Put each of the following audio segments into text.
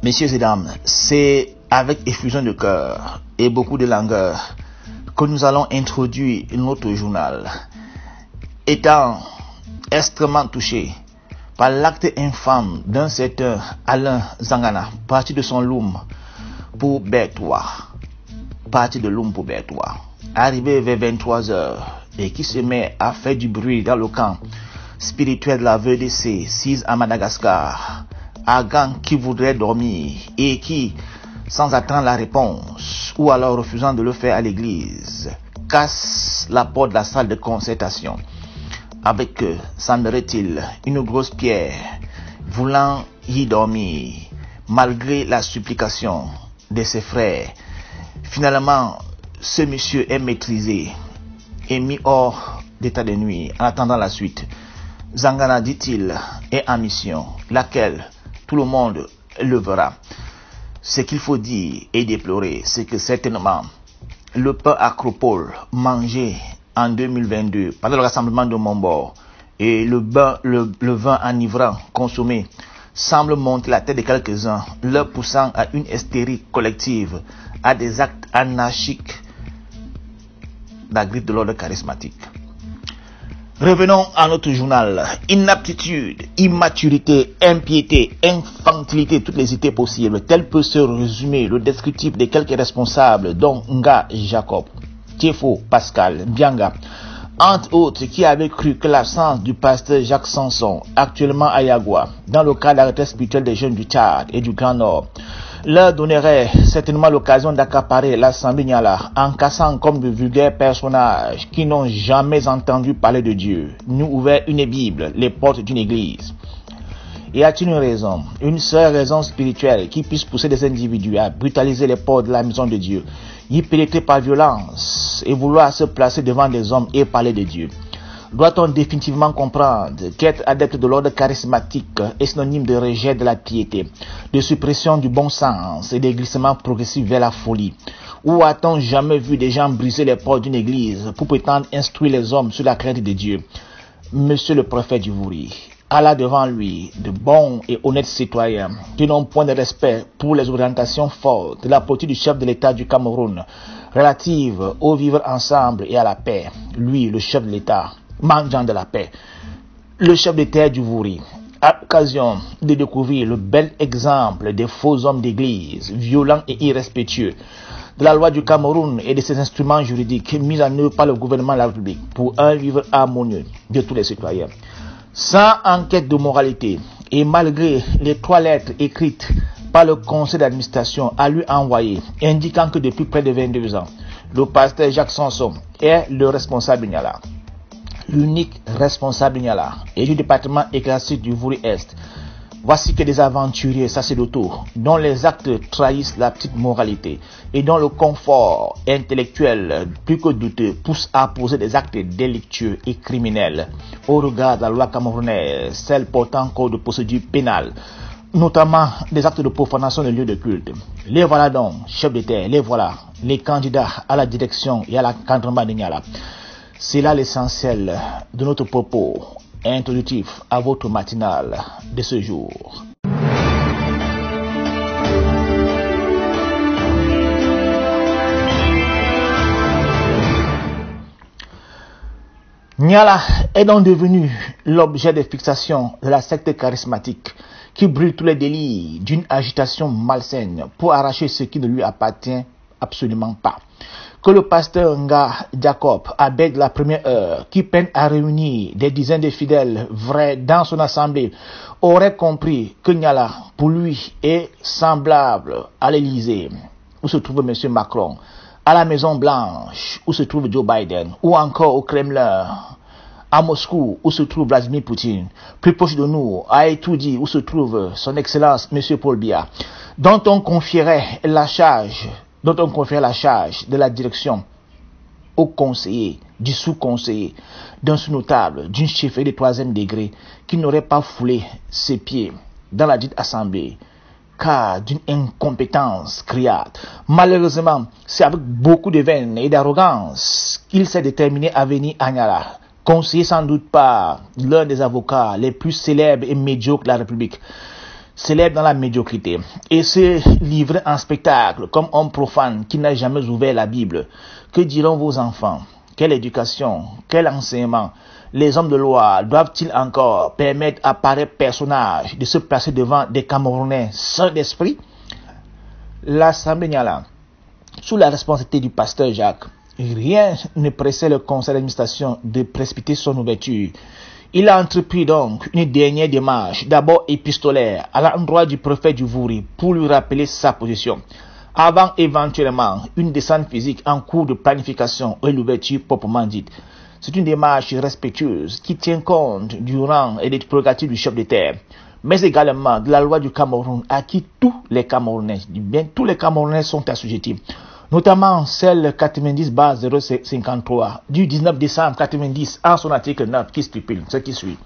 Messieurs et dames, c'est avec effusion de cœur et beaucoup de langueur que nous allons introduire notre journal. Étant extrêmement touché par l'acte infâme d'un certain Alain Zangana, parti de son loom pour Berthois, arrivé vers 23h et qui se met à faire du bruit dans le camp spirituel de la VDC, 6 à Madagascar, à gang qui voudrait dormir et qui, sans attendre la réponse, ou alors refusant de le faire à l'église, casse la porte de la salle de concertation avec, semblerait-il, une grosse pierre, voulant y dormir, malgré la supplication de ses frères. Finalement, ce monsieur est maîtrisé et mis hors d'état de nuit en attendant la suite. Zangana, dit-il, est en mission, laquelle tout le monde le verra. Ce qu'il faut dire et déplorer, c'est que certainement, le pain acropole mangé en 2022 pendant le rassemblement de Montbord et le vin enivrant consommé semble monter la tête de quelques-uns, leur poussant à une hystérie collective, à des actes anarchiques la griffe de l'ordre charismatique. Revenons à notre journal. Inaptitude, immaturité, impiété, infantilité, toutes les idées possibles. Tel peut se résumer le descriptif de quelques responsables, dont Nga Jacob, Tiefo Pascal, Bianga, entre autres, qui avaient cru que l'absence du pasteur Jacques Sanson, actuellement à Yagua, dans le cadre de la retraite spirituelle des jeunes du Tchad et du Grand Nord, leur donnerait certainement l'occasion d'accaparer l'Assemblée Niala en cassant comme de vulgaires personnages qui n'ont jamais entendu parler de Dieu, nous ouvert une Bible, les portes d'une église. Y a-t-il une raison, une seule raison spirituelle qui puisse pousser des individus à brutaliser les portes de la maison de Dieu, y pénétrer par violence et vouloir se placer devant des hommes et parler de Dieu? Doit-on définitivement comprendre qu'être adepte de l'ordre charismatique est synonyme de rejet de la piété, de suppression du bon sens et des glissements progressifs vers la folie? Ou a-t-on jamais vu des gens briser les portes d'une église pour prétendre instruire les hommes sur la crainte de Dieu? Monsieur le prophète du Vouri, Allah devant lui de bons et honnêtes citoyens qui n'ont point de respect pour les orientations fortes de la politique du chef de l'État du Cameroun relative au vivre ensemble et à la paix. Lui, le chef de l'État, mangeant de la paix, le chef de terre du Vouri, à l'occasion de découvrir le bel exemple des faux hommes d'église, violents et irrespectueux, de la loi du Cameroun et de ses instruments juridiques mis en œuvre par le gouvernement de la République pour un vivre harmonieux de tous les citoyens. Sans enquête de moralité et malgré les 3 lettres écrites par le conseil d'administration à lui envoyer, indiquant que depuis près de 22 ans, le pasteur Jacques Sanson est le responsable Niala, l'unique responsable Niala et du département ecclésiastique du Vouri-Est. Voici que des aventuriers sacerdotaux dont les actes trahissent la petite moralité et dont le confort intellectuel plus que douteux pousse à poser des actes délictueux et criminels au regard de la loi camerounaise, celle portant code de procédure pénale, notamment des actes de profanation de lieux de culte. Les voilà donc, chefs de terre, les voilà, les candidats à la direction et à l'encadrement de Niala. C'est là l'essentiel de notre propos introductif à votre matinale de ce jour. Niala est donc devenu l'objet de fixation de la secte charismatique qui brûle tous les délits d'une agitation malsaine pour arracher ce qui ne lui appartient absolument pas. Que le pasteur Nga Jacob, abbé de la première heure, qui peine à réunir des dizaines de fidèles vrais dans son assemblée, aurait compris que Niala, pour lui, est semblable à l'Élysée, où se trouve M. Macron, à la Maison Blanche, où se trouve Joe Biden, ou encore au Kremlin, à Moscou, où se trouve Vladimir Poutine, plus proche de nous, à Etoudi, où se trouve son Excellence M. Paul Biya, dont on confierait la charge de la direction au conseiller, du sous-conseiller, d'un sous-notable, d'une chefferie de 3e degré, qui n'aurait pas foulé ses pieds dans la dite assemblée, car d'une incompétence criarde. Malheureusement, c'est avec beaucoup de veine et d'arrogance qu'il s'est déterminé à venir à Niala, conseillé sans doute par l'un des avocats les plus célèbres et médiocres de la République. s'élève dans la médiocrité et se livrer en spectacle comme homme profane qui n'a jamais ouvert la Bible, que diront vos enfants? Quelle éducation, quel enseignement les hommes de loi doivent-ils encore permettre à pareil personnage de se placer devant des Camerounais sans d'esprit? L'Assemblée Niala, sous la responsabilité du pasteur Jacques, rien ne pressait le conseil d'administration de précipiter son ouverture. Il a entrepris donc une dernière démarche, d'abord épistolaire, à l'endroit du préfet du Vouri pour lui rappeler sa position, avant éventuellement une descente physique en cours de planification et l'ouverture proprement dite. C'est une démarche respectueuse qui tient compte du rang et des prérogatives du chef d'État, mais également de la loi du Cameroun à qui tous les Camerounais sont assujettis, notamment celle 90/053 du 19 décembre 90 en son article 9 qui stipule ce qui suit.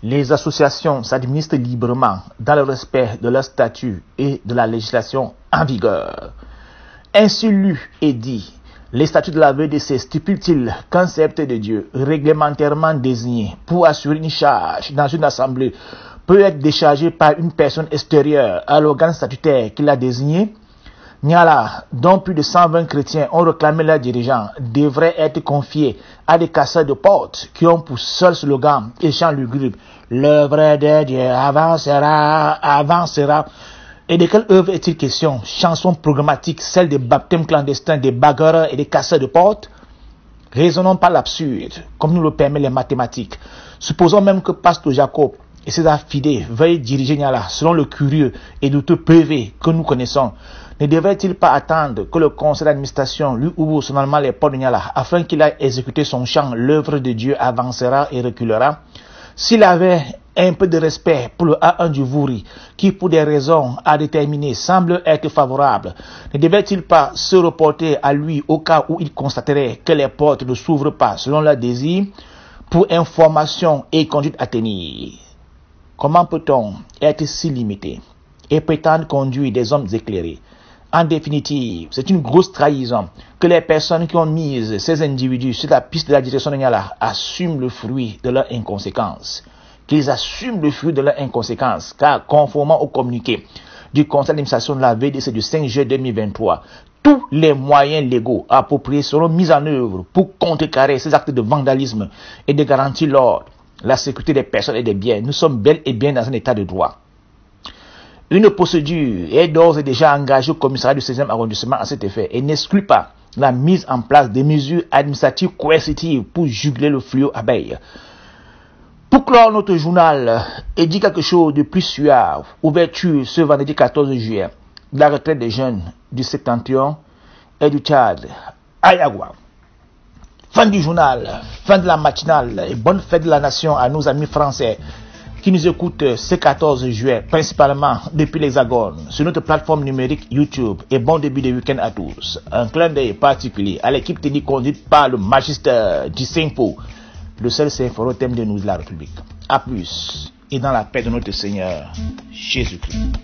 Les associations s'administrent librement dans le respect de leur statut et de la législation en vigueur. Ainsi lu et dit, les statuts de la VDC stipulent-ils qu'un sceptre de Dieu réglementairement désigné pour assurer une charge dans une assemblée peut être déchargé par une personne extérieure à l'organe statutaire qui l'a désigné? Niala, dont plus de 120 chrétiens ont réclamé leurs dirigeants, devrait être confiés à des casseurs de portes qui ont pour seul slogan et chant lugubre « L'œuvre de Dieu avancera, avancera ». Et de quelle œuvre est-il question? Chanson programmatique, celle des baptêmes clandestins, des bagarreurs et des casseurs de portes? Raisonnons pas l'absurde, comme nous le permettent les mathématiques. Supposons même que Pasteur Jacob et ses affidés veuillent diriger Niala selon le curieux et douteux PV que nous connaissons. Ne devrait-il pas attendre que le conseil d'administration lui ouvre seulement les portes de Niala afin qu'il aille exécuter son chant « L'œuvre de Dieu avancera et reculera » ? S'il avait un peu de respect pour le A1 du Vouri, qui pour des raisons à déterminer semble être favorable, ne devait-il pas se reporter à lui au cas où il constaterait que les portes ne s'ouvrent pas selon leur désir pour information et conduite à tenir? Comment peut-on être si limité et prétendre conduire des hommes éclairés? En définitive, c'est une grosse trahison que les personnes qui ont mis ces individus sur la piste de la direction de Niala assument le fruit de leur inconséquence. Qu'ils assument le fruit de leur inconséquence, car conformément au communiqué du conseil d'administration de la VDC du 5 juillet 2023, tous les moyens légaux appropriés seront mis en œuvre pour contrecarrer ces actes de vandalisme et de garantir l'ordre, la sécurité des personnes et des biens. Nous sommes bel et bien dans un état de droit. Une procédure est d'ores et déjà engagée au commissariat du 16e arrondissement à cet effet et n'exclut pas la mise en place des mesures administratives coercitives pour juguler le fléau abeille. Pour clore notre journal et dire quelque chose de plus suave, ouverture ce vendredi 14 juillet de la retraite des jeunes du Septentrion et du Tchad à Yagua. Fin du journal, fin de la matinale et bonne fête de la nation à nos amis français qui nous écoutent ce 14 juillet, principalement depuis l'Hexagone, sur notre plateforme numérique YouTube, et bon début de week-end à tous. Un clin d'œil particulier à l'équipe technique conduite par le magister du Saint-Pau, le seul Saint-Foro thème de nous de la République. A plus, et dans la paix de notre Seigneur Jésus-Christ.